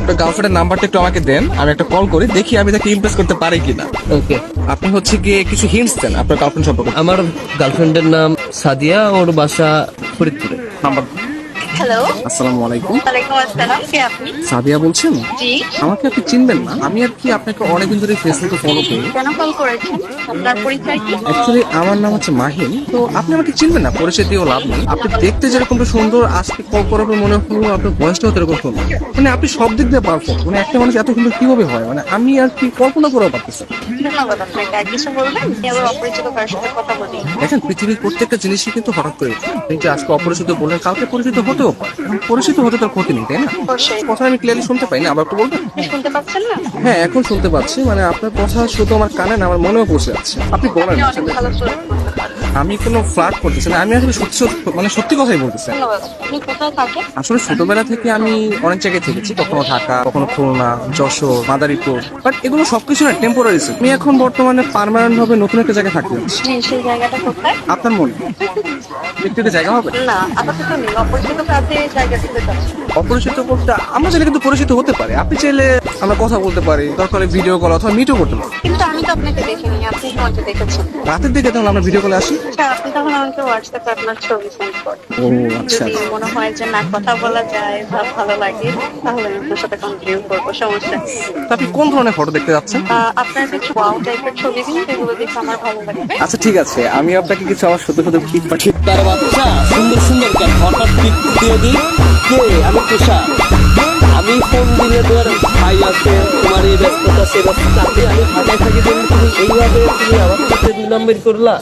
আপনার গার্লফ্রেন্ডের নাম্বারটা একটু আমাকে দেন, আমি একটা কল করি, দেখি আমি তাকে ইমপ্রেস করতে পারি কিনা। ওকে। আপনি হচ্ছে গিয়ে কিছু হিন্টস দেন আপনার গার্লফ্রেন্ড সম্পর্কে। আমার গার্লফ্রেন্ডের নাম সাদিয়া, ওর বাসা ফরিদপুরে। নাম্বার। হ্যালো। আসসালামু আলাইকুম। ওয়ালাইকুম আসসালাম, কে আপনি? সাদিয়া বলছেন? জি। আমাকে আপনি চিনবেন না, আমি আর কি আপনাকে অনেকদিন ধরে ফেসবুকে ফলো করি। কেন কল করেছেন? আপনার পরিচয় কি? অ্যাকচুয়ালি আমার নাম হচ্ছে মাহিন, তো আপনি আমাকে চিনবেন না, পরিচয় দিয়েও লাভ নেই। আপনি দেখতে যেরকম সুন্দর, আজকে কল করার পর মনে হলো আপনার বয়সটাও এরকম সুন্দর। মানে আপনি সব দিক দিয়ে পারফেক্ট। মানে একটা মানুষ এত সুন্দর কিভাবে হয়, মানে আমি আর কি কল্পনা করেও পারতেছি না। ধন্যবাদ আপনাকে। আর কিছু বলবেন? এবার অপরিচিত কারোর সাথে কথা বলি। দেখেন, পৃথিবীর প্রত্যেকটা জিনিসই কিন্তু হঠাৎ করে হয়। আপনি যে আজকে অপরিচিত বললেন, কালকে পরিচিত হতেও পারে। এখন পরিচিত হতে তার ক্ষতি নেই, তাই না? অবশ্যই। কথা আমি ক্লিয়ারলি শুনতে পাই না, আবার একটু বলবেন? শুনতে পাচ্ছেন না? হ্যাঁ, এখন শুনতে পাচ্ছি। মানে আপনার কথা শুধু আমার কানে না, আমার মনেও পৌঁছে যাচ্ছে। আপনি বলেন আপনি অনেক আসলে। ভালো ফ্লার্ট করতে পারেন। আমি কোনো ফ্লার্ট করতেছি না, আমি আসলে সত্যি কথাই বলতেছি। ধন্যবাদ। আপনি কোথায় থাকেন? আসলে ছোটবেলা থেকে আমি অনেক জায়গায় থেকেছি, কখনো ঢাকা, কখনো খুলনা, যশোর, মাদারীপুর। বাট এগুলো সবকিছু না টেম্পোরারি। আমি এখন বর্তমানে পার্মানেন্ট ভাবে নতুন একটা জায়গায় থাকতে যাচ্ছি। জি, সেই জায়গাটা কোথায়? আপনার মনে একটু একটা জায়গা হবে? না, আপাতত নেই। অপরিচিত কাছে জায়গা দিতে চাচ্ছি। অপরিচিত বলতে আমরা চাইলে কিন্তু পরিচিত হতে পারি। আপনি চাইলে আমরা কথা বলতে পারি, দরকার হলে ভিডিও কল অথবা মিটও করতে পারি। কিন্তু আমি তো আপনাকে দেখিনি, আপনি আমাকে দেখেছেন। রাতের দিকে তাহলে আমরা ভিডিও কলে আসি। আচ্ছা, আপনি তখন আমাকে হোয়াটসঅ্যাপে আপনার ছবি সেন্ড করেন। ও আচ্ছা। যদি মনে হয় যে না, কথা বলা যায় বা ভালো লাগে, তাহলে আমি আপনার সাথে কন্টিনিউ করবো, সমস্যা নেই। তা আপনি কোন ধরনের ফটো দেখতে যাচ্ছেন? আপনার কিছু ওয়াও টাইপের ছবি দিন, যেগুলো দেখে আমার ভালো লাগবে। আচ্ছা ঠিক আছে, আমি আপনাকে কিছু আমার সত্য সত্য ক্লিপ পাঠিয়ে। তার বাচ্চা সুন্দর সুন্দর কেন হঠাৎ টিপ দিয়ে দিই। কে? আমি তুষার। আমি ফোন দিলে তোর ভাই আছে, তোমার এই ব্যস্ততা সে ব্যস্ততা, আমি ঢাকায় থাকি, তুমি এইভাবে তুমি আমার সাথে 2 নম্বর করলা।